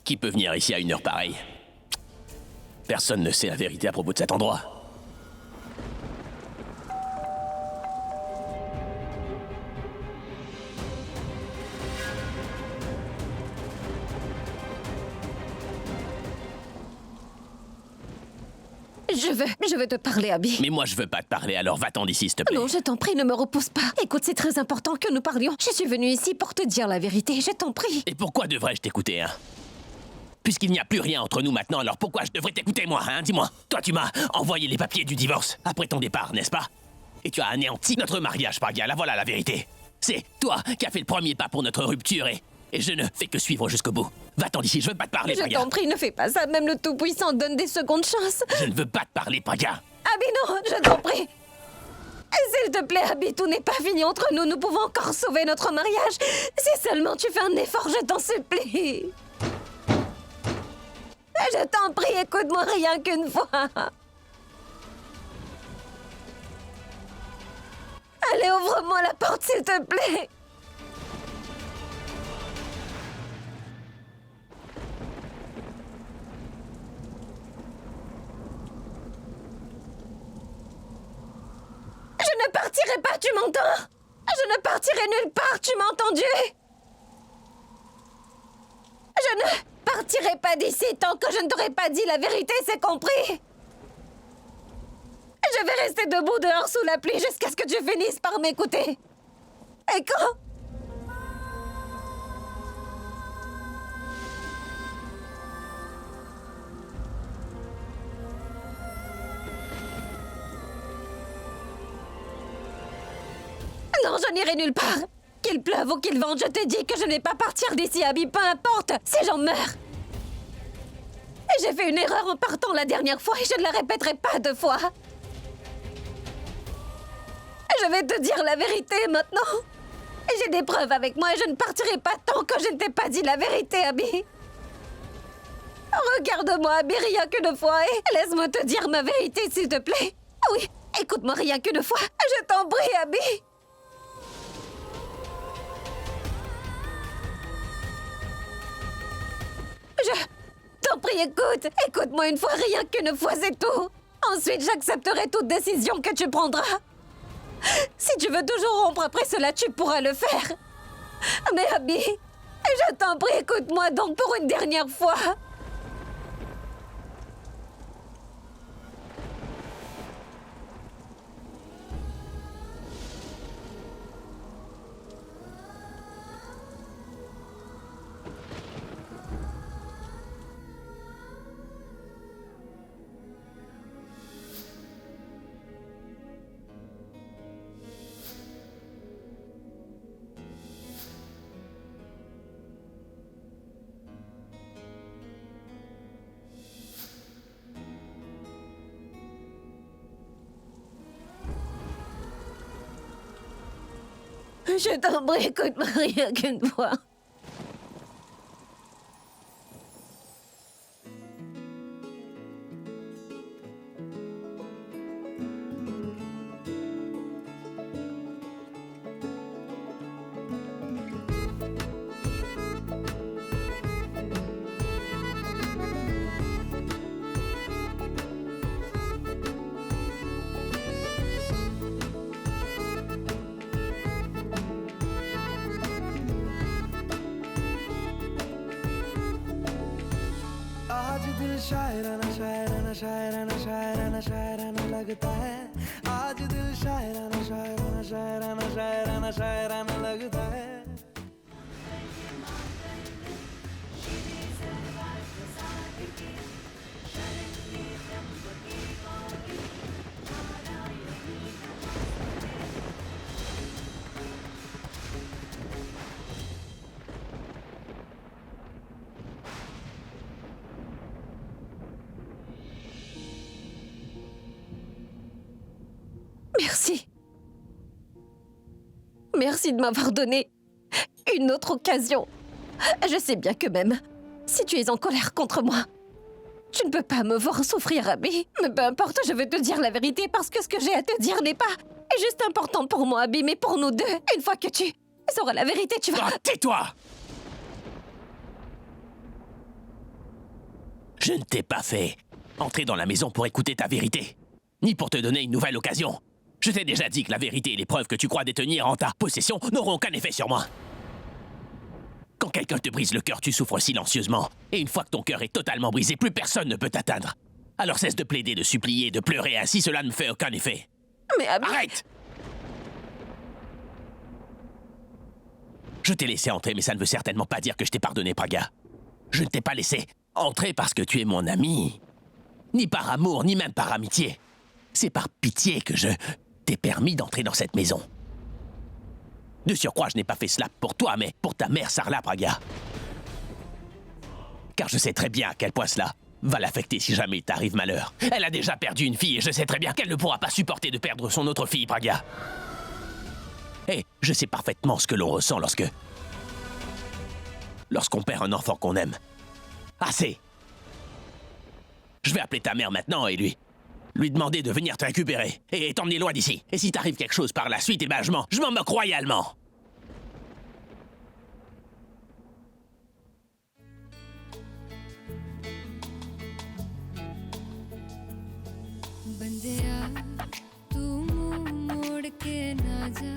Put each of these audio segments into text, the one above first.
Qui peut venir ici à une heure pareille? Personne ne sait la vérité à propos de cet endroit. Je veux te parler, Abby. Mais moi, je veux pas te parler, alors va-t'en d'ici, s'il te plaît. Non, je t'en prie, ne me repousse pas. Écoute, c'est très important que nous parlions. Je suis venue ici pour te dire la vérité, je t'en prie. Et pourquoi devrais-je t'écouter, hein? Puisqu'il n'y a plus rien entre nous maintenant, alors pourquoi je devrais t'écouter, moi, hein? Dis-moi. Toi, tu m'as envoyé les papiers du divorce après ton départ, n'est-ce pas? Et tu as anéanti notre mariage, Praga, là voilà la vérité. C'est toi qui as fait le premier pas pour notre rupture et je ne fais que suivre jusqu'au bout. Va-t'en d'ici, je veux pas te parler, Je Praga. t'en prie, ne fais pas ça. Même le Tout-Puissant donne des secondes chances. Je ne veux pas te parler, Praga. Abby, non, je t'en prie. S'il te plaît, Abby, tout n'est pas fini entre nous. Nous pouvons encore sauver notre mariage. Si seulement tu fais un effort, je t'en supplie. Je t'en prie, écoute-moi rien qu'une fois. Allez, ouvre-moi la porte, s'il te plaît. Je ne partirai pas, tu m'entends? Je ne partirai nulle part, tu m'as entendu? Je ne partirai pas d'ici tant que je ne t'aurai pas dit la vérité, c'est compris? Je vais rester debout dehors sous la pluie jusqu'à ce que tu finisses par m'écouter. Et quand? Non, je n'irai nulle part. Qu'il pleuve ou qu'il vente, je te dis que je ne vais pas partir d'ici, Abby, peu importe, si j'en meurs. Et j'ai fait une erreur en partant la dernière fois et je ne la répéterai pas 2 fois. Je vais te dire la vérité maintenant. Et j'ai des preuves avec moi et je ne partirai pas tant que je ne t'ai pas dit la vérité, Abby. Regarde-moi, Abby, rien qu'une fois et laisse-moi te dire ma vérité, s'il te plaît. Oui, écoute-moi rien qu'une fois. Je t'en prie, Abby. Je t'en prie, écoute-moi une fois, rien qu'une fois, c'est tout. Ensuite, j'accepterai toute décision que tu prendras. Si tu veux toujours rompre après cela, tu pourras le faire. Mais Abby, je t'en prie, écoute-moi donc pour une dernière fois. Je t'en prie, écoute-moi rien qu'une fois. आज दिल शायराना शायराना शायराना शायराना शायराना लगता है आज दिल शायराना शायराना शायराना शायराना शायराना लगता है Merci. Merci de m'avoir donné une autre occasion. Je sais bien que même si tu es en colère contre moi, tu ne peux pas me voir souffrir, Abby. Mais peu importe, je veux te dire la vérité parce que ce que j'ai à te dire n'est pas juste important pour moi, Abby, mais pour nous deux. Une fois que tu sauras la vérité, tu vas... Ah, tais-toi! Je ne t'ai pas fait entrer dans la maison pour écouter ta vérité, ni pour te donner une nouvelle occasion. Je t'ai déjà dit que la vérité et les preuves que tu crois détenir en ta possession n'auront aucun effet sur moi. Quand quelqu'un te brise le cœur, tu souffres silencieusement. Et une fois que ton cœur est totalement brisé, plus personne ne peut t'atteindre. Alors cesse de plaider, de supplier, de pleurer, ainsi cela ne me fait aucun effet. Mais Abby... Arrête! Je t'ai laissé entrer, mais ça ne veut certainement pas dire que je t'ai pardonné, Praga. Je ne t'ai pas laissé entrer parce que tu es mon ami. Ni par amour, ni même par amitié. C'est par pitié que je t'ai permis d'entrer dans cette maison. De surcroît, je n'ai pas fait cela pour toi, mais pour ta mère, Sarla, Praga. Car je sais très bien à quel point cela va l'affecter si jamais il t'arrive malheur. Elle a déjà perdu une fille et je sais très bien qu'elle ne pourra pas supporter de perdre son autre fille, Praga. Et je sais parfaitement ce que l'on ressent lorsqu'on perd un enfant qu'on aime. Assez! Je vais appeler ta mère maintenant et lui demander de venir te récupérer et t'emmener loin d'ici. Et si t'arrive quelque chose par la suite, eh ben je m'en moque royalement. बंदिया तू मुंह मोड़ के ना जा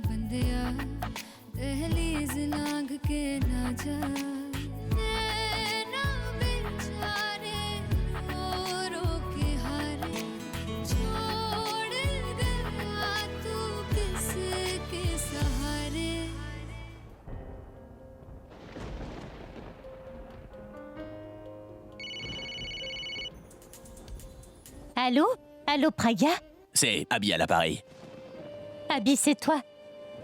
बंदिया दहलीज लांघ के ना जा नैना बेचारे रो रो के हारे छोड़ गया तू किसके सहारे Allô? Allô, Praga? C'est Abby à l'appareil. Abby, c'est toi.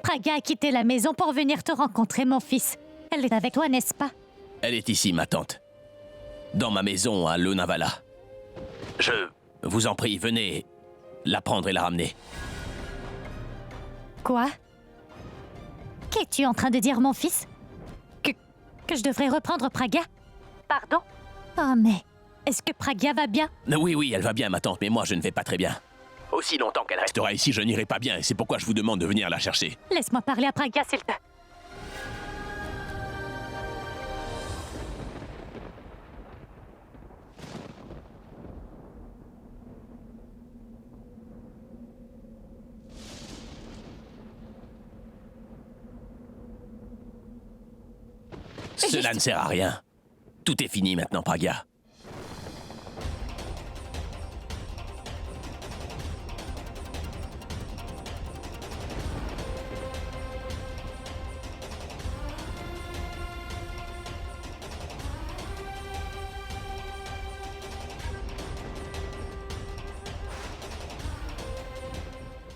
Praga a quitté la maison pour venir te rencontrer, mon fils. Elle est avec toi, n'est-ce pas? Elle est ici, ma tante. Dans ma maison à Lonavala. Je vous en prie, venez la prendre et la ramener. Quoi? Qu'es-tu en train de dire, mon fils? Que je devrais reprendre Praga? Pardon? Oh, mais est-ce que Praga va bien? Oui, elle va bien, ma tante, mais moi je ne vais pas très bien. Aussi longtemps qu'elle restera ici, je n'irai pas bien, et c'est pourquoi je vous demande de venir la chercher. Laisse-moi parler à Praga, s'il te plaît. Cela ne sert à rien. Tout est fini maintenant, Praga.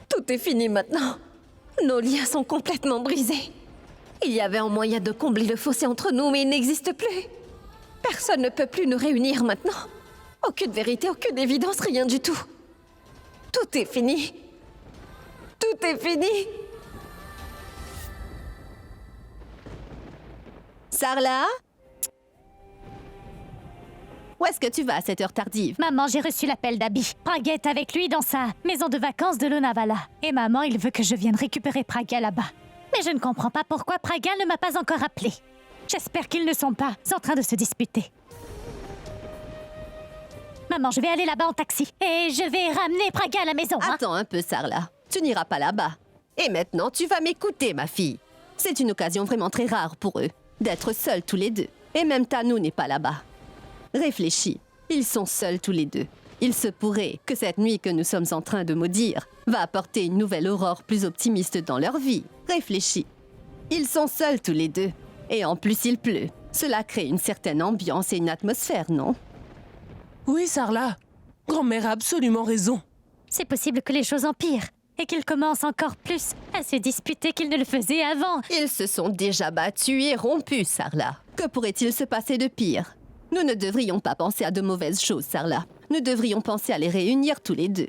Tout est fini maintenant. Nos liens sont complètement brisés. Il y avait un moyen de combler le fossé entre nous, mais il n'existe plus. Personne ne peut plus nous réunir maintenant. Aucune vérité, aucune évidence, rien du tout. Tout est fini. Tout est fini. Sarla? Où est-ce que tu vas à cette heure tardive? Maman, j'ai reçu l'appel d'Abby. Praga est avec lui dans sa maison de vacances de Lonavala. Et maman, il veut que je vienne récupérer Praga là-bas. Mais je ne comprends pas pourquoi Praga ne m'a pas encore appelé. J'espère qu'ils ne sont pas en train de se disputer. Maman, je vais aller là-bas en taxi. Et je vais ramener Praga à la maison, hein? Attends un peu, Sarla. Tu n'iras pas là-bas. Et maintenant, tu vas m'écouter, ma fille. C'est une occasion vraiment très rare pour eux, d'être seuls tous les deux. Et même Tanou n'est pas là-bas. Réfléchis. Ils sont seuls tous les deux. Il se pourrait que cette nuit que nous sommes en train de maudire va apporter une nouvelle aurore plus optimiste dans leur vie. Réfléchis. Ils sont seuls tous les deux. Et en plus, il pleut. Cela crée une certaine ambiance et une atmosphère, non? Oui, Sarla. Grand-mère a absolument raison. C'est possible que les choses empirent et qu'ils commencent encore plus à se disputer qu'ils ne le faisaient avant. Ils se sont déjà battus et rompus, Sarla. Que pourrait-il se passer de pire? Nous ne devrions pas penser à de mauvaises choses, Sarla. Nous devrions penser à les réunir tous les deux.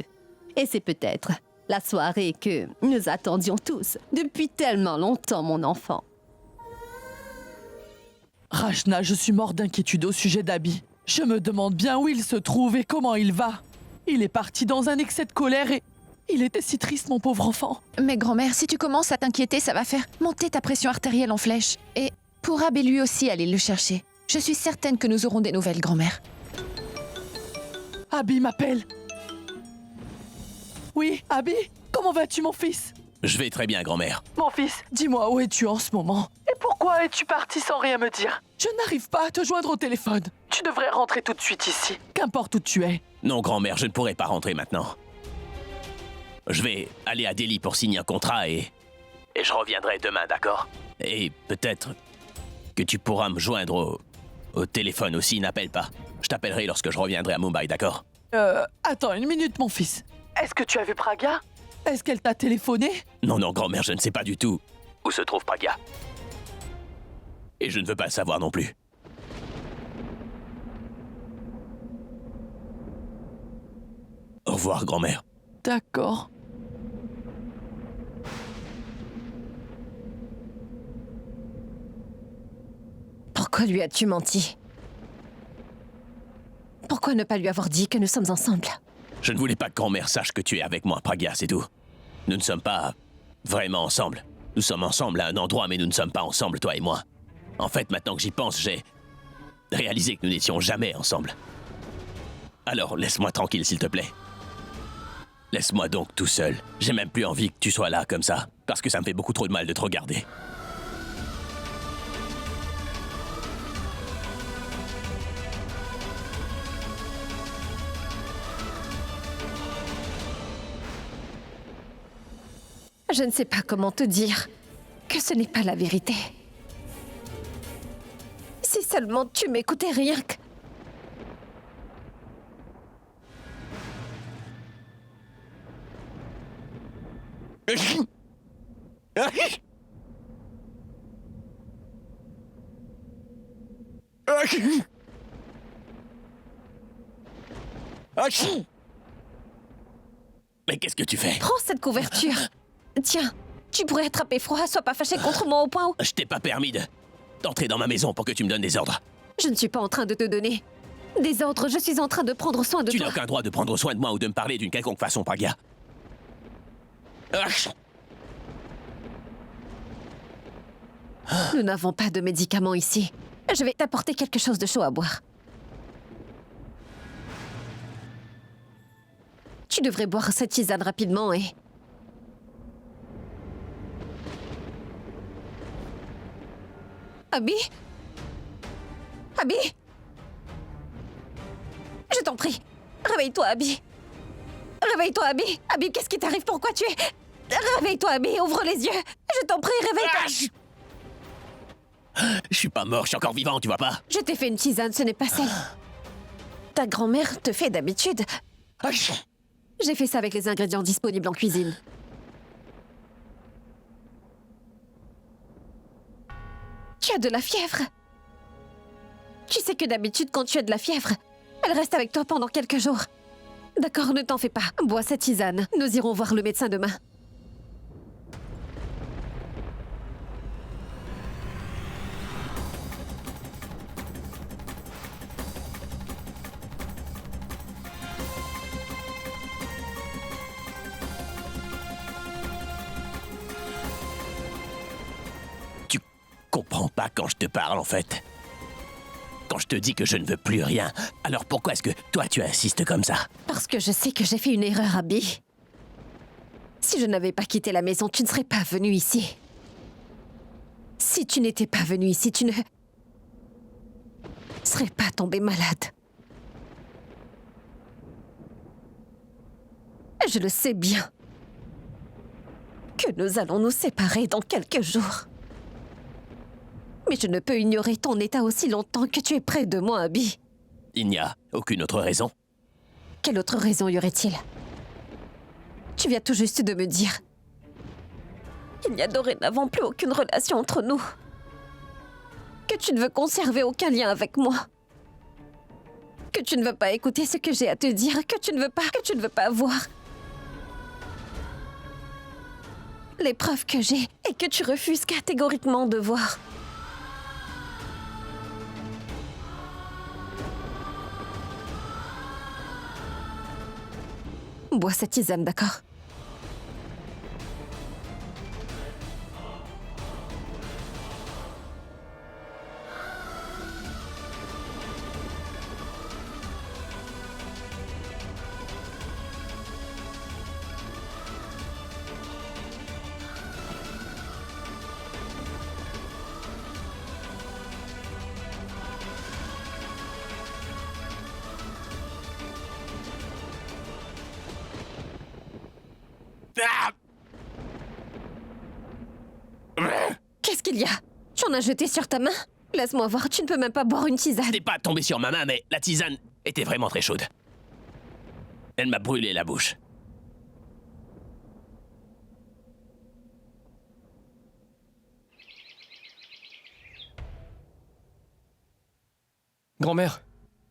Et c'est peut-être la soirée que nous attendions tous depuis tellement longtemps, mon enfant. Rachna, je suis mort d'inquiétude au sujet d'Abby. Je me demande bien où il se trouve et comment il va. Il est parti dans un excès de colère et il était si triste, mon pauvre enfant. Mais grand-mère, si tu commences à t'inquiéter, ça va faire monter ta pression artérielle en flèche. Et pourra lui aussi aller le chercher. Je suis certaine que nous aurons des nouvelles, grand-mère. Abby m'appelle. Oui, Abby? Comment vas-tu, mon fils? Je vais très bien, grand-mère. Mon fils, dis-moi, où es-tu en ce moment? Et pourquoi es-tu parti sans rien me dire? Je n'arrive pas à te joindre au téléphone. Tu devrais rentrer tout de suite ici, qu'importe où tu es. Non, grand-mère, je ne pourrai pas rentrer maintenant. Je vais aller à Delhi pour signer un contrat et je reviendrai demain, d'accord? Et peut-être que tu pourras me joindre au téléphone aussi, n'appelle pas. Je t'appellerai lorsque je reviendrai à Mumbai, d'accord? Attends une minute, mon fils. Est-ce que tu as vu Pragya? Est-ce qu'elle t'a téléphoné? Non, non, grand-mère, je ne sais pas du tout où se trouve Pragya. Et je ne veux pas le savoir non plus. Au revoir, grand-mère. D'accord. Pourquoi lui as-tu menti? Pourquoi ne pas lui avoir dit que nous sommes ensemble? Je ne voulais pas que grand-mère sache que tu es avec moi, Pragya, c'est tout. Nous ne sommes pas vraiment ensemble. Nous sommes ensemble à un endroit, mais nous ne sommes pas ensemble, toi et moi. En fait, maintenant que j'y pense, j'ai réalisé que nous n'étions jamais ensemble. Alors, laisse-moi tranquille, s'il te plaît. Laisse-moi donc tout seul. J'ai même plus envie que tu sois là comme ça, parce que ça me fait beaucoup trop de mal de te regarder. Je ne sais pas comment te dire que ce n'est pas la vérité. Si seulement tu m'écoutais rien que... Mais qu'est-ce que tu fais? Prends cette couverture. Tiens, tu pourrais attraper froid, sois pas fâché contre moi au point où... Je t'ai pas permis d'entrer dans ma maison pour que tu me donnes des ordres. Je ne suis pas en train de te donner des ordres, je suis en train de prendre soin de Tu n'as toi. aucun droit de prendre soin de moi ou de me parler d'une quelconque façon, Pragya. Nous n'avons pas de médicaments ici. Je vais t'apporter quelque chose de chaud à boire. Tu devrais boire cette tisane rapidement et... Abby? Abby? Je t'en prie, réveille-toi, Abby. Réveille-toi, Abby. Abby, qu'est-ce qui t'arrive? Pourquoi tu es... Réveille-toi, Abby, ouvre les yeux. Je t'en prie, réveille-toi. Je suis pas mort, je suis encore vivant, tu vois pas? Je t'ai fait une tisane, ce n'est pas celle. Ta grand-mère te fait d'habitude. J'ai fait ça avec les ingrédients disponibles en cuisine. Tu as de la fièvre. Tu sais que d'habitude, quand tu as de la fièvre, elle reste avec toi pendant quelques jours. D'accord, ne t'en fais pas. Bois cette tisane. Nous irons voir le médecin demain. Tu comprends pas quand je te parle, en fait. Quand je te dis que je ne veux plus rien, alors pourquoi est-ce que toi tu insistes comme ça? Parce que je sais que j'ai fait une erreur, Abby. Si je n'avais pas quitté la maison, tu ne serais pas venu ici. Si tu n'étais pas venu ici, tu ne serais pas tombé malade. Je le sais bien que nous allons nous séparer dans quelques jours. Mais je ne peux ignorer ton état aussi longtemps que tu es près de moi, Abby. Il n'y a aucune autre raison. Quelle autre raison y aurait-il? Tu viens tout juste de me dire qu'il n'y a dorénavant plus aucune relation entre nous. Que tu ne veux conserver aucun lien avec moi. Que tu ne veux pas écouter ce que j'ai à te dire. Que tu ne veux pas voir les preuves que j'ai et que tu refuses catégoriquement de voir. Bois cette tisane, d'accord? Qu'est-ce qu'il y a? Tu en as jeté sur ta main? Laisse-moi voir, tu ne peux même pas boire une tisane. T'es pas tombé sur ma main, mais la tisane était vraiment très chaude. Elle m'a brûlé la bouche. Grand-mère,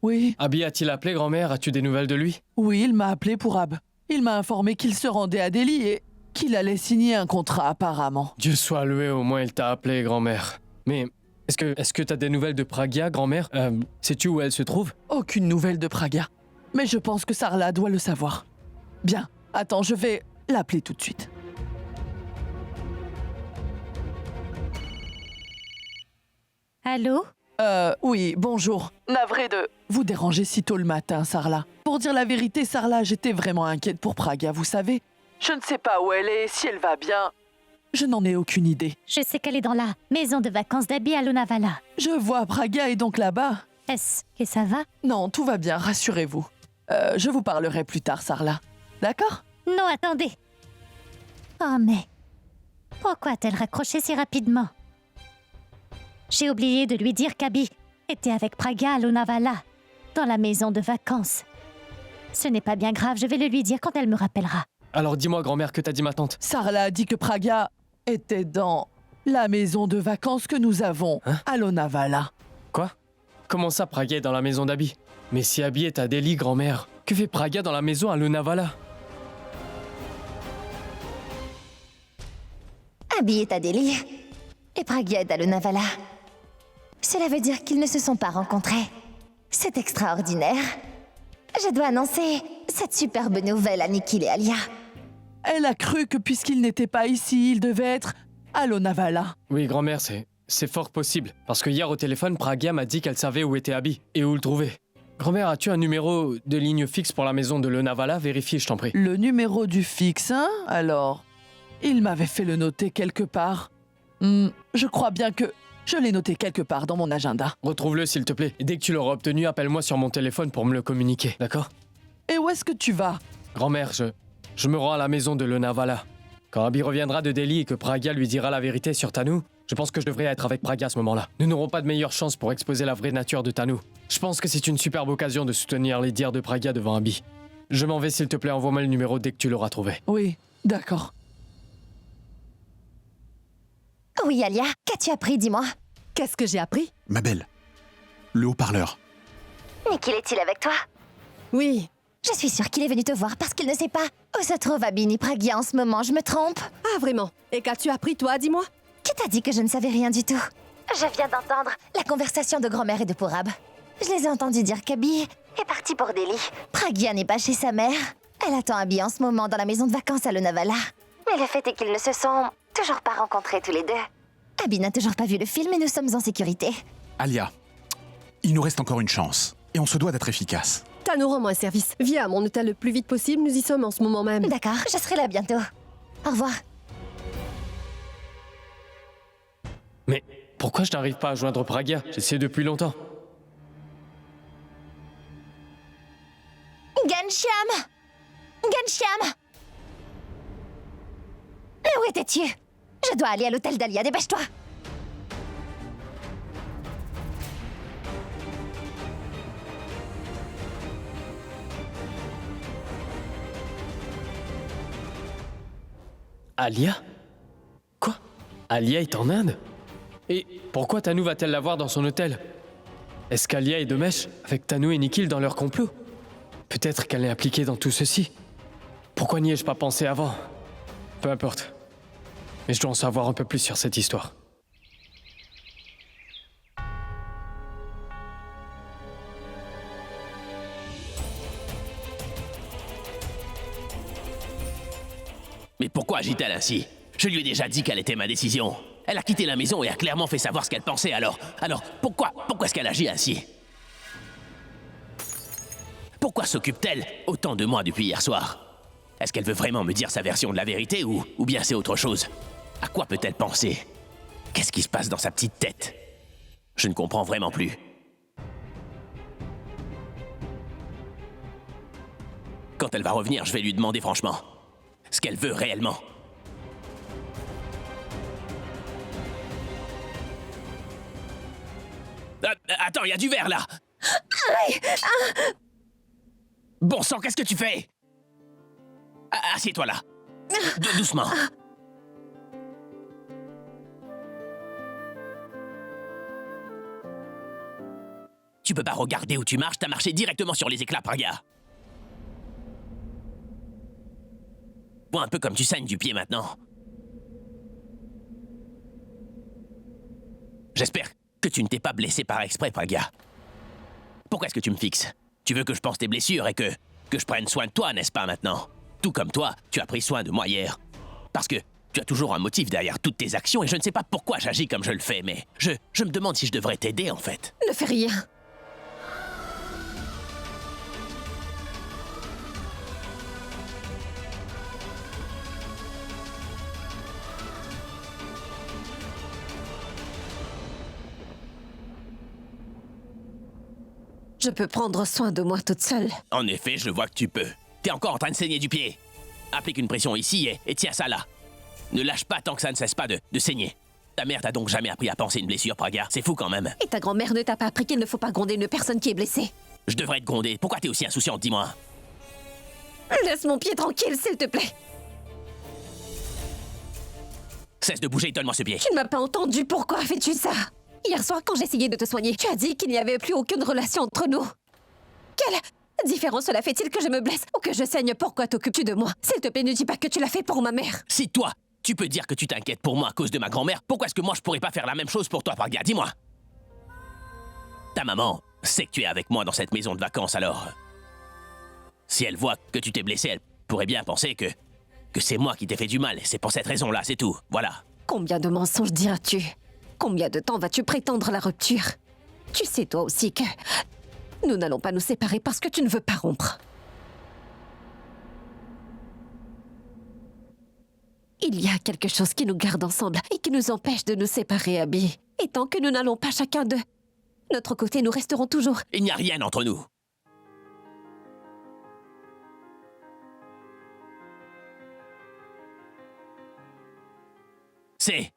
Oui, Abby a-t-il appelé, grand-mère? As-tu des nouvelles de lui? oui, il m'a appelé pour Ab. Il m'a informé qu'il se rendait à Delhi et qu'il allait signer un contrat apparemment. Dieu soit loué, au moins il t'a appelé, grand-mère. Mais est-ce que t'as des nouvelles de Pragya, grand-mère? Sais-tu où elle se trouve? Aucune nouvelle de Pragya. Mais je pense que Sarla doit le savoir. Bien, attends, je vais l'appeler tout de suite. Allô? Oui, bonjour. Navré de vous déranger si tôt le matin, Sarla. Pour dire la vérité, Sarla, j'étais vraiment inquiète pour Pragya, vous savez. Je ne sais pas où elle est, si elle va bien. Je n'en ai aucune idée. Je sais qu'elle est dans la maison de vacances d'Abby à Lonavala. Je vois Pragya est donc là-bas. Est-ce que ça va? Non, tout va bien, rassurez-vous. Je vous parlerai plus tard, Sarla. D'accord? Non, attendez. Oh, mais pourquoi a-t-elle raccroché si rapidement? J'ai oublié de lui dire qu'Abby était avec Pragya à Lonavala, dans la maison de vacances. Ce n'est pas bien grave, je vais le lui dire quand elle me rappellera. Alors dis-moi, grand-mère, que t'a dit ma tante? Sarla a dit que Pragya était dans la maison de vacances que nous avons à Lonavala. Quoi? Comment ça, Pragya est dans la maison d'Abby? Mais si Abby est à Delhi, grand-mère, que fait Pragya dans la maison à Lonavala? Abby est à Delhi et Pragya est à Lonavala. Cela veut dire qu'ils ne se sont pas rencontrés. C'est extraordinaire. Je dois annoncer cette superbe nouvelle à Nikhil et Alia. Elle a cru que puisqu'il n'était pas ici, il devait être à Lonavala. Oui, grand-mère, c'est fort possible. Parce que hier au téléphone, Pragya m'a dit qu'elle savait où était Abby et où le trouver. Grand-mère, as-tu un numéro de ligne fixe pour la maison de Lonavala? Vérifie, je t'en prie. Le numéro du fixe, hein? Alors, il m'avait fait le noter quelque part. Je crois bien que je l'ai noté quelque part dans mon agenda. Retrouve-le, s'il te plaît. Et dès que tu l'auras obtenu, appelle-moi sur mon téléphone pour me le communiquer, d'accord? Et où est-ce que tu vas? Grand-mère, je me rends à la maison de Lonavala. Quand Abby reviendra de Delhi et que Pragya lui dira la vérité sur Tanu, je pense que je devrais être avec Pragya à ce moment-là. Nous n'aurons pas de meilleure chance pour exposer la vraie nature de Tanu. Je pense que c'est une superbe occasion de soutenir les dires de Pragya devant Abby. Je m'en vais, s'il te plaît, envoie-moi le numéro dès que tu l'auras trouvé. Oui, d'accord. Oui, Alia, qu'as-tu appris, dis-moi? Qu'est-ce que j'ai appris? Ma belle, le haut-parleur. Nikhil est-il avec toi? Oui. Je suis sûre qu'il est venu te voir parce qu'il ne sait pas où se trouve Abby ni Pragya en ce moment, je me trompe? Ah, vraiment? Et qu'as-tu appris, toi, dis-moi? Qui t'a dit que je ne savais rien du tout? Je viens d'entendre la conversation de grand-mère et de Pourab. Je les ai entendus dire qu'Abby est partie pour Delhi. Pragya n'est pas chez sa mère. Elle attend Abby en ce moment dans la maison de vacances à Lonavala. Mais le fait est qu'ils ne se sont toujours pas rencontrés tous les deux. Abby n'a toujours pas vu le film et nous sommes en sécurité. Alia, il nous reste encore une chance. Et on se doit d'être efficace. Tanu, rends-moi un service. Viens à mon hôtel le plus vite possible, nous y sommes en ce moment même. D'accord, je serai là bientôt. Au revoir. Mais pourquoi je n'arrive pas à joindre Pragya? J'essaie depuis longtemps. Ghanshyam! Ghanshyam! Mais où étais-tu? Je dois aller à l'hôtel d'Alia, dépêche-toi! Alia? Quoi? Alia est en Inde? Et pourquoi Tanu va-t-elle la voir dans son hôtel? Est-ce qu'Alia est de mèche avec Tanu et Nikhil dans leur complot? Peut-être qu'elle est impliquée dans tout ceci. Pourquoi n'y ai-je pas pensé avant? Peu importe. Mais je dois en savoir un peu plus sur cette histoire. Mais pourquoi agit-elle ainsi? Je lui ai déjà dit quelle était ma décision. Elle a quitté la maison et a clairement fait savoir ce qu'elle pensait alors. Alors, pourquoi est-ce qu'elle agit ainsi? Pourquoi s'occupe-t-elle autant de moi depuis hier soir? Est-ce qu'elle veut vraiment me dire sa version de la vérité ou bien c'est autre chose? À quoi peut-elle penser? Qu'est-ce qui se passe dans sa petite tête? Je ne comprends vraiment plus. Quand elle va revenir, je vais lui demander franchement. ce qu'elle veut réellement. Attends, il y a du verre là. Bon sang, qu'est-ce que tu fais? Assieds-toi là. Doucement. Tu peux pas regarder où tu marches, t'as marché directement sur les éclats, Pragya. Vois un peu comme tu saignes du pied maintenant. J'espère que tu ne t'es pas blessé par exprès, Pragya. Pourquoi est-ce que tu me fixes? Tu veux que je pense tes blessures et que je prenne soin de toi, n'est-ce pas, maintenant? Tout comme toi, tu as pris soin de moi hier. Parce que tu as toujours un motif derrière toutes tes actions et je ne sais pas pourquoi j'agis comme je le fais, mais je me demande si je devrais t'aider, en fait. Ne fais rien. Je peux prendre soin de moi toute seule. En effet, je vois que tu peux. T'es encore en train de saigner du pied. Applique une pression ici et tiens ça là. Ne lâche pas tant que ça ne cesse pas de saigner. Ta mère t'a donc jamais appris à penser une blessure, Pragya. C'est fou quand même. Et ta grand-mère ne t'a pas appris qu'il ne faut pas gronder une personne qui est blessée. Je devrais te gronder. Pourquoi t'es aussi insouciante, dis-moi? Laisse mon pied tranquille, s'il te plaît. Cesse de bouger et donne-moi ce pied. Tu ne m'as pas entendu. Pourquoi fais-tu ça? Hier soir, quand j'essayais de te soigner, tu as dit qu'il n'y avait plus aucune relation entre nous. Quelle différence cela fait-il que je me blesse ou que je saigne? Pourquoi t'occupes-tu de moi? S'il te plaît, ne dis pas que tu l'as fait pour ma mère. Si toi, tu peux dire que tu t'inquiètes pour moi à cause de ma grand-mère, pourquoi est-ce que moi je pourrais pas faire la même chose pour toi, Pragya? Dis-moi. Ta maman sait que tu es avec moi dans cette maison de vacances, alors... Si elle voit que tu t'es blessé, elle pourrait bien penser que c'est moi qui t'ai fait du mal. C'est pour cette raison-là, c'est tout. Voilà. Combien de mensonges diras-tu? Combien de temps vas-tu prétendre la rupture? Tu sais toi aussi que nous n'allons pas nous séparer parce que tu ne veux pas rompre. Il y a quelque chose qui nous garde ensemble et qui nous empêche de nous séparer, Abby. Et tant que nous n'allons pas chacun de notre côté, nous resterons toujours... Il n'y a rien entre nous. C'est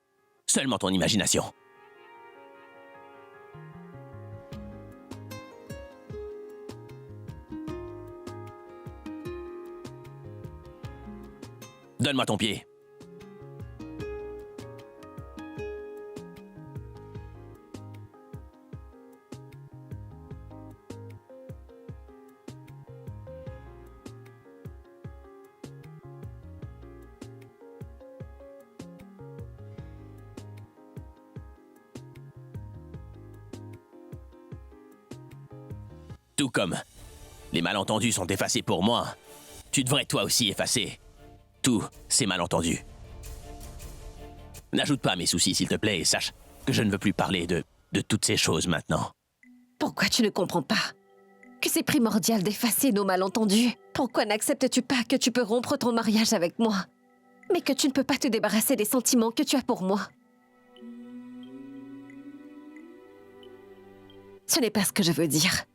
seulement ton imagination. Donne-moi ton pied. Tout comme les malentendus sont effacés pour moi, tu devrais toi aussi effacer tous ces malentendus. N'ajoute pas à mes soucis, s'il te plaît, et sache que je ne veux plus parler de toutes ces choses maintenant. Pourquoi tu ne comprends pas que c'est primordial d'effacer nos malentendus? Pourquoi n'acceptes-tu pas que tu peux rompre ton mariage avec moi, mais que tu ne peux pas te débarrasser des sentiments que tu as pour moi? Ce n'est pas ce que je veux dire.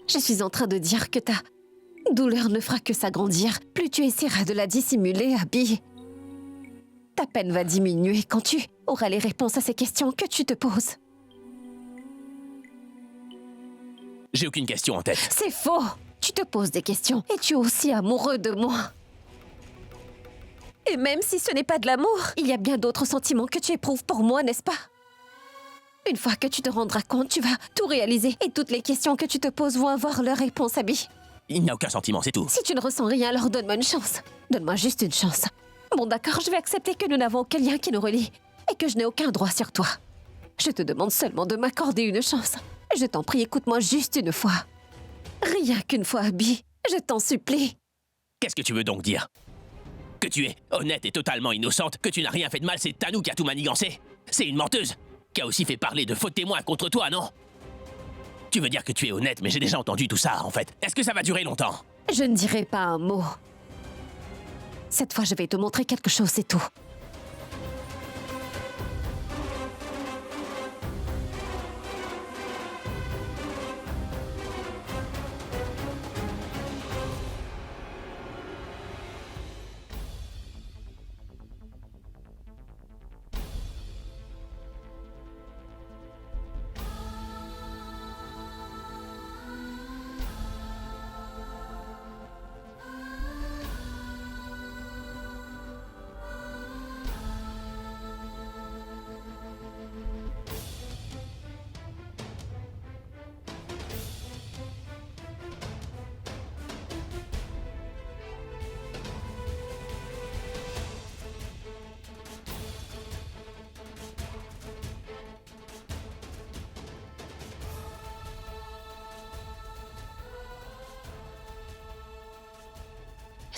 Je suis en train de dire que ta douleur ne fera que s'agrandir. Plus tu essaieras de la dissimuler, Abby, ta peine va diminuer quand tu auras les réponses à ces questions que tu te poses. J'ai aucune question en tête. C'est faux! Tu te poses des questions et tu es aussi amoureux de moi. Et même si ce n'est pas de l'amour, il y a bien d'autres sentiments que tu éprouves pour moi, n'est-ce pas? Une fois que tu te rendras compte, tu vas tout réaliser et toutes les questions que tu te poses vont avoir leur réponse, Abby. Il n'y a aucun sentiment, c'est tout. Si tu ne ressens rien, alors donne-moi une chance. Donne-moi juste une chance. Bon, d'accord, je vais accepter que nous n'avons aucun lien qui nous relie et que je n'ai aucun droit sur toi. Je te demande seulement de m'accorder une chance. Je t'en prie, écoute-moi juste une fois. Rien qu'une fois, Abby. Je t'en supplie. Qu'est-ce que tu veux donc dire? Que tu es honnête et totalement innocente, que tu n'as rien fait de mal, c'est Tanou qui a tout manigancé? C'est une menteuse qui a aussi fait parler de faux témoins contre toi, non? Tu veux dire que tu es honnête, mais j'ai déjà entendu tout ça, en fait. Est-ce que ça va durer longtemps? Je ne dirai pas un mot. Cette fois, je vais te montrer quelque chose, c'est tout.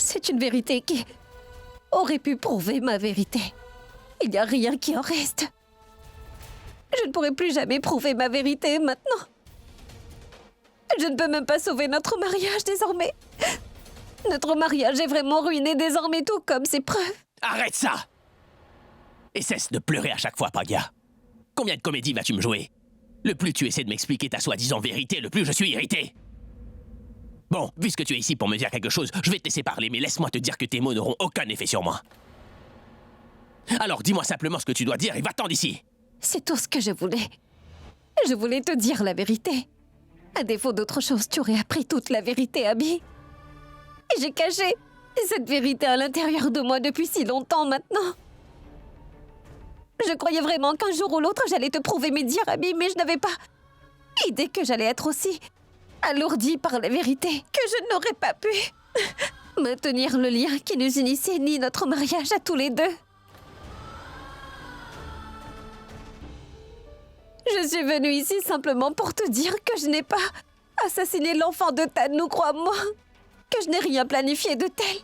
C'est une vérité qui aurait pu prouver ma vérité. Il n'y a rien qui en reste. Je ne pourrai plus jamais prouver ma vérité maintenant. Je ne peux même pas sauver notre mariage désormais. Notre mariage est vraiment ruiné désormais, tout comme ses preuves. Arrête ça! Et cesse de pleurer à chaque fois, Pragya. Combien de comédies vas-tu me jouer? Le plus tu essaies de m'expliquer ta soi-disant vérité, le plus je suis irrité. Bon, puisque tu es ici pour me dire quelque chose, je vais te laisser parler, mais laisse-moi te dire que tes mots n'auront aucun effet sur moi. Alors dis-moi simplement ce que tu dois dire et va-t'en d'ici. C'est tout ce que je voulais. Je voulais te dire la vérité. À défaut d'autre chose, tu aurais appris toute la vérité, Abby. Et j'ai caché cette vérité à l'intérieur de moi depuis si longtemps maintenant. Je croyais vraiment qu'un jour ou l'autre, j'allais te prouver mes dires, Abby, mais je n'avais pas idée que j'allais être aussi alourdie par la vérité que je n'aurais pas pu maintenir le lien qui nous unissait ni notre mariage à tous les deux. Je suis venue ici simplement pour te dire que je n'ai pas assassiné l'enfant de Tanou, crois-moi. Que je n'ai rien planifié de tel.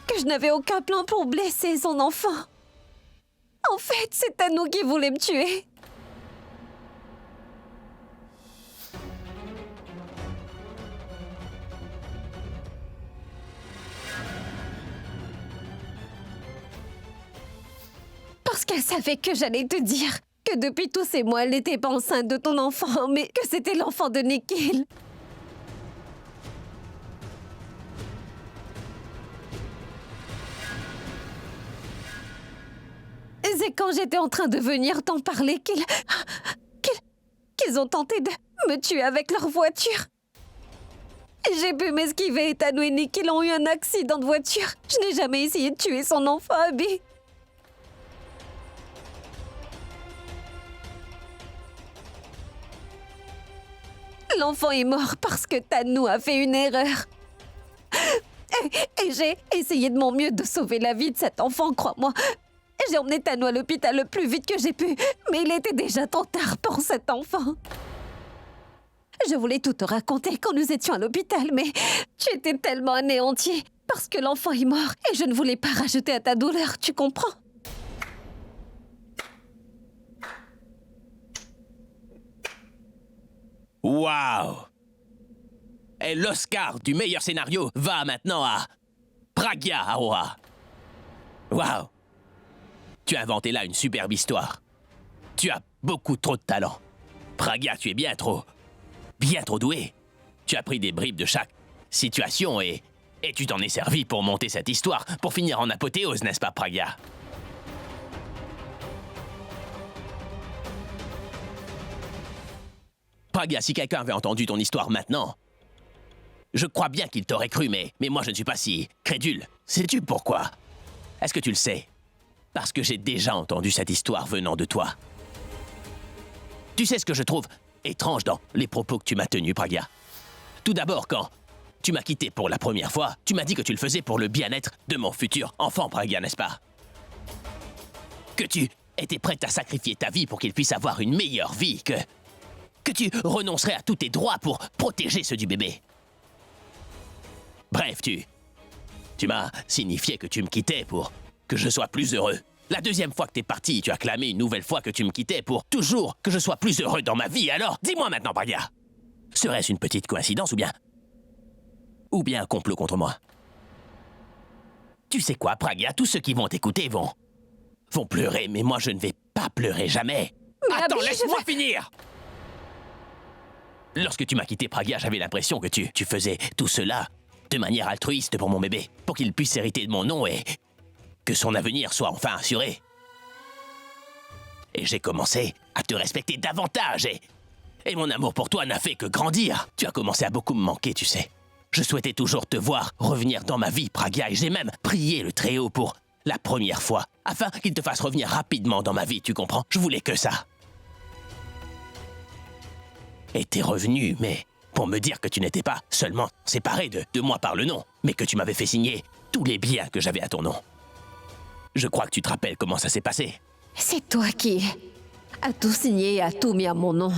Que je n'avais aucun plan pour blesser son enfant. En fait, c'est Tanou qui voulait me tuer. Parce qu'elle savait que j'allais te dire que depuis tous ces mois, elle n'était pas enceinte de ton enfant, mais que c'était l'enfant de Nikhil. C'est quand j'étais en train de venir t'en parler qu'ils ont tenté de me tuer avec leur voiture. J'ai pu m'esquiver et Tanou et Nikhil ont eu un accident de voiture. Je n'ai jamais essayé de tuer son enfant, Abby. L'enfant est mort parce que Tanou a fait une erreur. Et j'ai essayé de mon mieux de sauver la vie de cet enfant, crois-moi. J'ai emmené Tanou à l'hôpital le plus vite que j'ai pu, mais il était déjà trop tard pour cet enfant. Je voulais tout te raconter quand nous étions à l'hôpital, mais tu étais tellement anéanti parce que l'enfant est mort et je ne voulais pas rajouter à ta douleur, tu comprends? Waouh! Et l'Oscar du meilleur scénario va maintenant à Pragya Aroha. Waouh! Tu as inventé là une superbe histoire. Tu as beaucoup trop de talent. Pragya, tu es bien trop doué. Tu as pris des bribes de chaque situation et tu t'en es servi pour monter cette histoire, pour finir en apothéose, n'est-ce pas, Pragya? Pragya, si quelqu'un avait entendu ton histoire maintenant, je crois bien qu'il t'aurait cru, mais moi je ne suis pas si crédule. Sais-tu pourquoi? Est-ce que tu le sais? Parce que j'ai déjà entendu cette histoire venant de toi. Tu sais ce que je trouve étrange dans les propos que tu m'as tenus, Pragya? Tout d'abord, quand tu m'as quitté pour la première fois, tu m'as dit que tu le faisais pour le bien-être de mon futur enfant, Pragya, n'est-ce pas? Que tu étais prête à sacrifier ta vie pour qu'il puisse avoir une meilleure vie, que tu renoncerais à tous tes droits pour protéger ceux du bébé. Bref, tu m'as signifié que tu me quittais pour que je sois plus heureux. La deuxième fois que t'es parti, tu as clamé une nouvelle fois que tu me quittais pour toujours que je sois plus heureux dans ma vie. Alors, dis-moi maintenant, Pragya, serait-ce une petite coïncidence ou bien un complot contre moi? Tu sais quoi, Pragya, tous ceux qui vont t'écouter vont pleurer, mais moi je ne vais pas pleurer jamais. Mais attends, Abby, laisse-moi finir. Lorsque tu m'as quitté, Pragya, j'avais l'impression que tu faisais tout cela de manière altruiste pour mon bébé, pour qu'il puisse hériter de mon nom et que son avenir soit enfin assuré. Et j'ai commencé à te respecter davantage et mon amour pour toi n'a fait que grandir. Tu as commencé à beaucoup me manquer, tu sais. Je souhaitais toujours te voir revenir dans ma vie, Pragya, et j'ai même prié le Très-Haut pour la première fois, afin qu'il te fasse revenir rapidement dans ma vie, tu comprends? Je voulais que ça. Et t'es revenu, mais pour me dire que tu n'étais pas seulement séparé de moi par le nom, mais que tu m'avais fait signer tous les biens que j'avais à ton nom. Je crois que tu te rappelles comment ça s'est passé. C'est toi qui as tout signé et as tout mis à mon nom.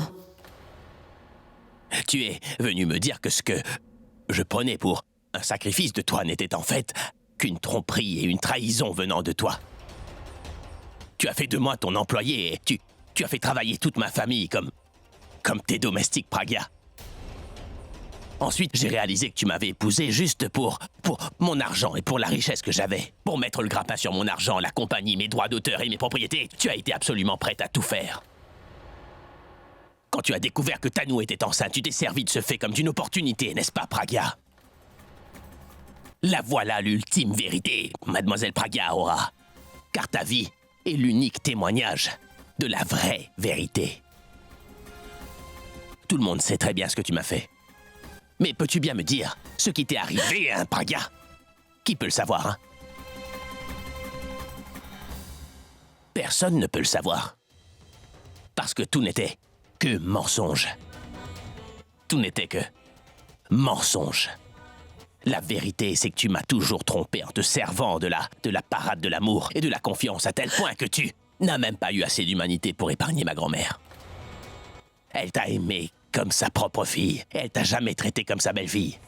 Tu es venu me dire que ce que je prenais pour un sacrifice de toi n'était en fait qu'une tromperie et une trahison venant de toi. Tu as fait de moi ton employé et tu as fait travailler toute ma famille comme tes domestiques, Pragya. Ensuite, j'ai réalisé que tu m'avais épousé juste pour mon argent et pour la richesse que j'avais. Pour mettre le grappin sur mon argent, la compagnie, mes droits d'auteur et mes propriétés, tu as été absolument prête à tout faire. Quand tu as découvert que Tanu était enceinte, tu t'es servi de ce fait comme d'une opportunité, n'est-ce pas, Pragya? La voilà l'ultime vérité, mademoiselle Pragya Aura. Car ta vie est l'unique témoignage de la vraie vérité. Tout le monde sait très bien ce que tu m'as fait. Mais peux-tu bien me dire ce qui t'est arrivé, hein, Pragya? Qui peut le savoir, hein? Personne ne peut le savoir. Parce que tout n'était que mensonge. Tout n'était que mensonge. La vérité, c'est que tu m'as toujours trompé en te servant de la parade de l'amour et de la confiance à tel point que tu n'as même pas eu assez d'humanité pour épargner ma grand-mère. Elle t'a aimé comme sa propre fille, et elle t'a jamais traité comme sa belle-fille.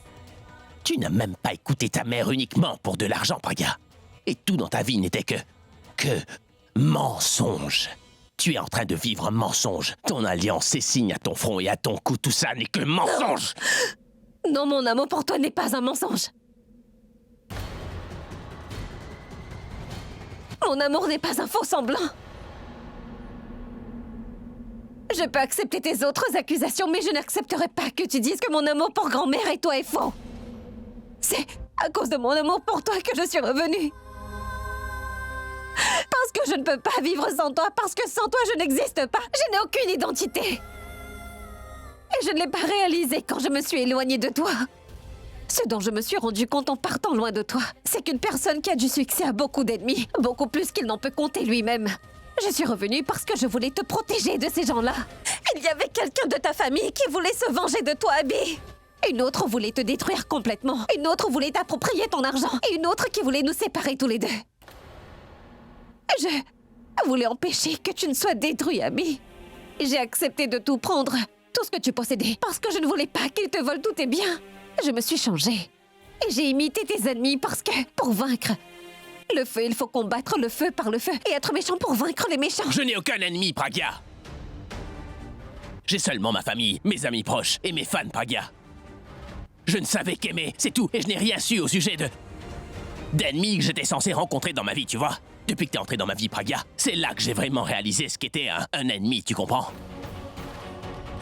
Tu n'as même pas écouté ta mère uniquement pour de l'argent, Pragya. Et tout dans ta vie n'était que mensonge. Tu es en train de vivre un mensonge. Ton alliance, ses signes à ton front et à ton cou, tout ça n'est que mensonge. Non, mon amour pour toi n'est pas un mensonge. Mon amour n'est pas un faux semblant. Je peux accepter tes autres accusations, mais je n'accepterai pas que tu dises que mon amour pour grand-mère et toi est faux. C'est à cause de mon amour pour toi que je suis revenue. Parce que je ne peux pas vivre sans toi, parce que sans toi je n'existe pas. Je n'ai aucune identité. Et je ne l'ai pas réalisé quand je me suis éloignée de toi. Ce dont je me suis rendu compte en partant loin de toi, c'est qu'une personne qui a du succès a beaucoup d'ennemis, beaucoup plus qu'il n'en peut compter lui-même. Je suis revenue parce que je voulais te protéger de ces gens-là. Il y avait quelqu'un de ta famille qui voulait se venger de toi, Abby. Une autre voulait te détruire complètement. Une autre voulait t'approprier ton argent. Et une autre qui voulait nous séparer tous les deux. Je voulais empêcher que tu ne sois détruit, Abby. J'ai accepté de tout prendre, tout ce que tu possédais, parce que je ne voulais pas qu'ils te volent tous tes biens. Je me suis changée. Et j'ai imité tes ennemis parce que, pour vaincre le feu, il faut combattre le feu par le feu et être méchant pour vaincre les méchants. Je n'ai aucun ennemi, Pragya. J'ai seulement ma famille, mes amis proches et mes fans, Pragya. Je ne savais qu'aimer, c'est tout, et je n'ai rien su au sujet d'ennemis que j'étais censé rencontrer dans ma vie, tu vois. Depuis que t'es entré dans ma vie, Pragya, c'est là que j'ai vraiment réalisé ce qu'était un ennemi, tu comprends?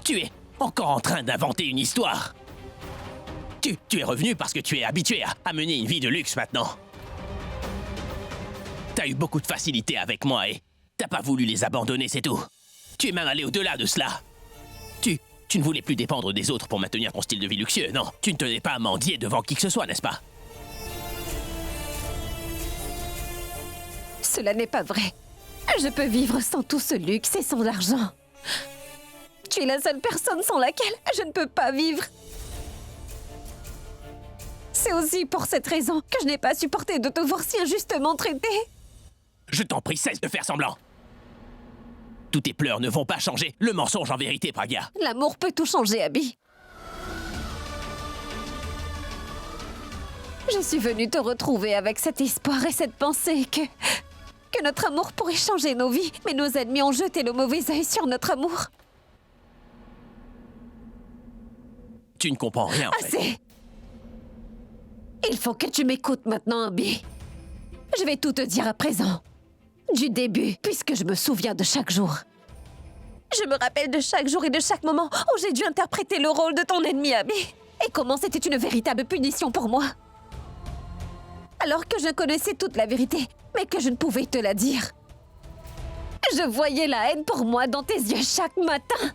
Tu es encore en train d'inventer une histoire. Tu es revenu parce que tu es habitué à mener une vie de luxe maintenant. T'as eu beaucoup de facilité avec moi et t'as pas voulu les abandonner, c'est tout. Tu es même allé au-delà de cela. Tu ne voulais plus dépendre des autres pour maintenir ton style de vie luxueux, non. Tu ne tenais pas à mendier devant qui que ce soit, n'est-ce pas? Cela n'est pas vrai. Je peux vivre sans tout ce luxe et sans l'argent. Tu es la seule personne sans laquelle je ne peux pas vivre. C'est aussi pour cette raison que je n'ai pas supporté de te voir si injustement traité. Je t'en prie, cesse de faire semblant. Tous tes pleurs ne vont pas changer le mensonge en vérité, Pragya. L'amour peut tout changer, Abby. Je suis venue te retrouver avec cet espoir et cette pensée que notre amour pourrait changer nos vies, mais nos ennemis ont jeté le mauvais œil sur notre amour. Tu ne comprends rien, en fait. Assez! Il faut que tu m'écoutes maintenant, Abby. Je vais tout te dire à présent. Du début, puisque je me souviens de chaque jour. Je me rappelle de chaque jour et de chaque moment où j'ai dû interpréter le rôle de ton ennemi, Abby. Et comment c'était une véritable punition pour moi. Alors que je connaissais toute la vérité, mais que je ne pouvais te la dire. Je voyais la haine pour moi dans tes yeux chaque matin.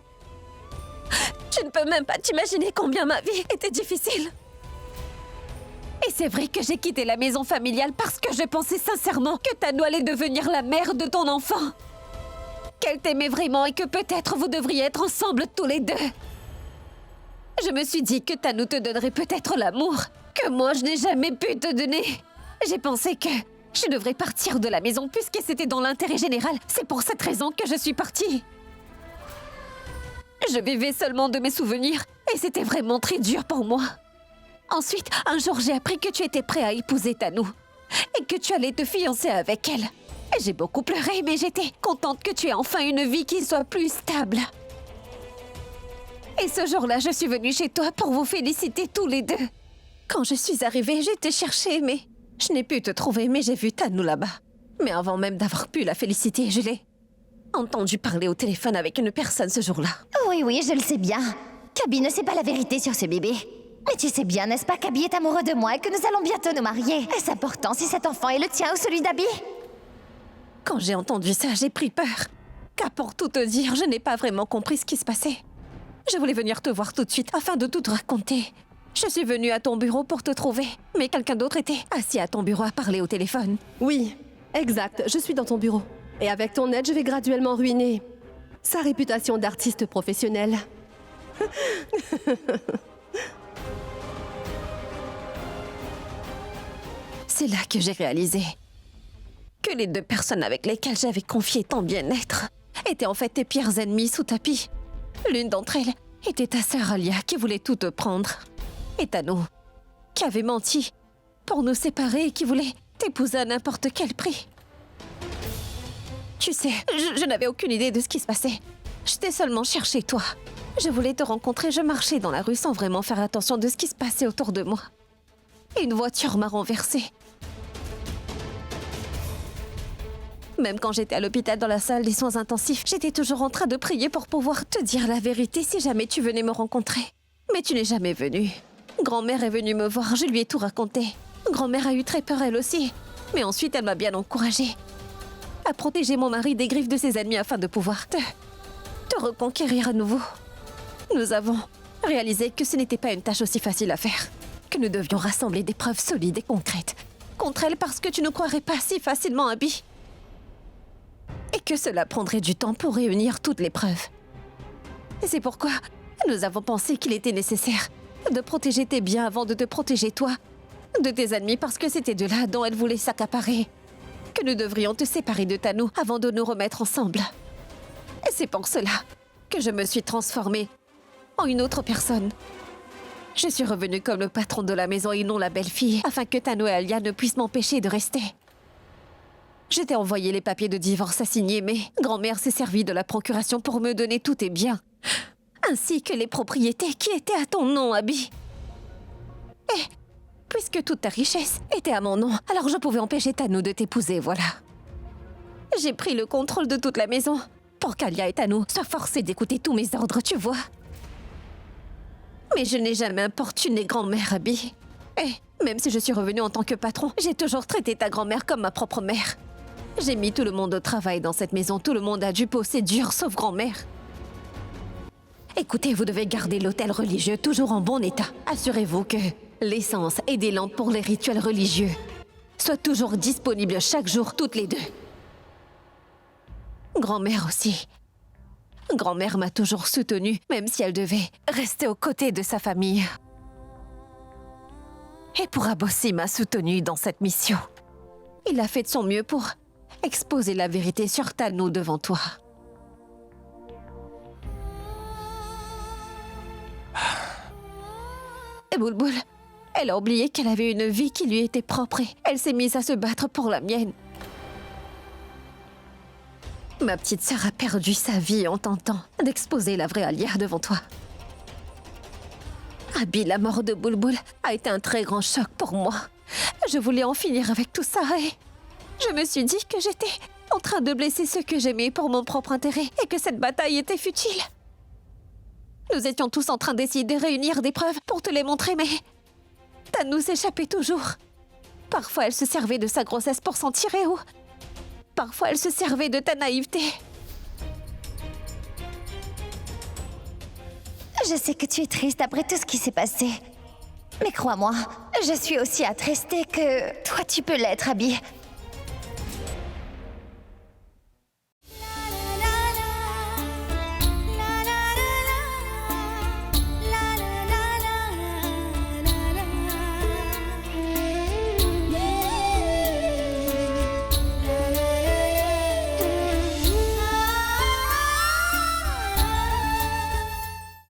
Tu ne peux même pas t'imaginer combien ma vie était difficile. Et c'est vrai que j'ai quitté la maison familiale parce que je pensais sincèrement que Tanu allait devenir la mère de ton enfant. Qu'elle t'aimait vraiment et que peut-être vous devriez être ensemble tous les deux. Je me suis dit que Tanu te donnerait peut-être l'amour que moi je n'ai jamais pu te donner. J'ai pensé que je devrais partir de la maison puisque c'était dans l'intérêt général. C'est pour cette raison que je suis partie. Je vivais seulement de mes souvenirs et c'était vraiment très dur pour moi. Ensuite, un jour, j'ai appris que tu étais prêt à épouser Tanu. et que tu allais te fiancer avec elle. J'ai beaucoup pleuré, mais j'étais contente que tu aies enfin une vie qui soit plus stable. Et ce jour-là, je suis venue chez toi pour vous féliciter tous les deux. Quand je suis arrivée, j'ai été chercher, mais je n'ai pu te trouver, mais j'ai vu Tanou là-bas. Mais avant même d'avoir pu la féliciter, je l'ai entendu parler au téléphone avec une personne ce jour-là. Oui, oui, je le sais bien. Kabi ne sait pas la vérité sur ce bébé. Mais tu sais bien, n'est-ce pas, qu'Abby est amoureux de moi et que nous allons bientôt nous marier. Est-ce important si cet enfant est le tien ou celui d'Abby? Quand j'ai entendu ça, j'ai pris peur. Car pour tout te dire, je n'ai pas vraiment compris ce qui se passait. Je voulais venir te voir tout de suite afin de tout te raconter. Je suis venue à ton bureau pour te trouver, mais quelqu'un d'autre était assis à ton bureau à parler au téléphone. Oui, exact, je suis dans ton bureau. Et avec ton aide, je vais graduellement ruiner sa réputation d'artiste professionnel. C'est là que j'ai réalisé que les deux personnes avec lesquelles j'avais confié ton bien-être étaient en fait tes pires ennemis sous tapis. L'une d'entre elles était ta sœur Alia qui voulait tout te prendre. Et Tanou, qui avait menti pour nous séparer et qui voulait t'épouser à n'importe quel prix. Tu sais, je n'avais aucune idée de ce qui se passait. Je t'ai seulement cherché, toi. Je voulais te rencontrer, je marchais dans la rue sans vraiment faire attention de ce qui se passait autour de moi. Et une voiture m'a renversée. Même quand j'étais à l'hôpital dans la salle des soins intensifs, j'étais toujours en train de prier pour pouvoir te dire la vérité si jamais tu venais me rencontrer. Mais tu n'es jamais venue. Grand-mère est venue me voir, je lui ai tout raconté. Grand-mère a eu très peur elle aussi. Mais ensuite, elle m'a bien encouragée à protéger mon mari des griffes de ses ennemis afin de pouvoir te reconquérir à nouveau. Nous avons réalisé que ce n'était pas une tâche aussi facile à faire, que nous devions rassembler des preuves solides et concrètes contre elle parce que tu ne croirais pas si facilement Abby. Et que cela prendrait du temps pour réunir toutes les preuves. Et c'est pourquoi nous avons pensé qu'il était nécessaire de protéger tes biens avant de te protéger toi de tes ennemis parce que c'était de là dont elle voulait s'accaparer. Que nous devrions te séparer de Tanou avant de nous remettre ensemble. Et c'est pour cela que je me suis transformée en une autre personne. Je suis revenue comme le patron de la maison et non la belle-fille, afin que Tanou et Alia ne puissent m'empêcher de rester. Je t'ai envoyé les papiers de divorce à signer, mais grand-mère s'est servie de la procuration pour me donner tous tes biens, ainsi que les propriétés qui étaient à ton nom, Abby. Et puisque toute ta richesse était à mon nom, alors je pouvais empêcher Tanou de t'épouser, voilà. J'ai pris le contrôle de toute la maison pour qu'Alia et Tanou soient forcés d'écouter tous mes ordres, tu vois. Mais je n'ai jamais importuné grand-mère, Abby. Et même si je suis revenue en tant que patron, j'ai toujours traité ta grand-mère comme ma propre mère. J'ai mis tout le monde au travail dans cette maison, tout le monde a dû bosser dur, sauf grand-mère. Écoutez, vous devez garder l'hôtel religieux toujours en bon état. Assurez-vous que l'essence et des lampes pour les rituels religieux soient toujours disponibles chaque jour, toutes les deux. Grand-mère aussi. Grand-mère m'a toujours soutenue, même si elle devait rester aux côtés de sa famille. Et Pourab aussi m'a soutenue dans cette mission. Il a fait de son mieux pour exposer la vérité sur Tanou devant toi. Et Boulboul, elle a oublié qu'elle avait une vie qui lui était propre et elle s'est mise à se battre pour la mienne. Ma petite sœur a perdu sa vie en tentant d'exposer la vraie Alia devant toi. Abby, la mort de Boulboul a été un très grand choc pour moi. Je voulais en finir avec tout ça et je me suis dit que j'étais en train de blesser ceux que j'aimais pour mon propre intérêt et que cette bataille était futile. Nous étions tous en train d'essayer de réunir des preuves pour te les montrer, mais Tanou s'échappait toujours. Parfois, elle se servait de sa grossesse pour s'en tirer ou parfois, elle se servait de ta naïveté. Je sais que tu es triste après tout ce qui s'est passé. Mais crois-moi, je suis aussi attristée que toi tu peux l'être, Abby.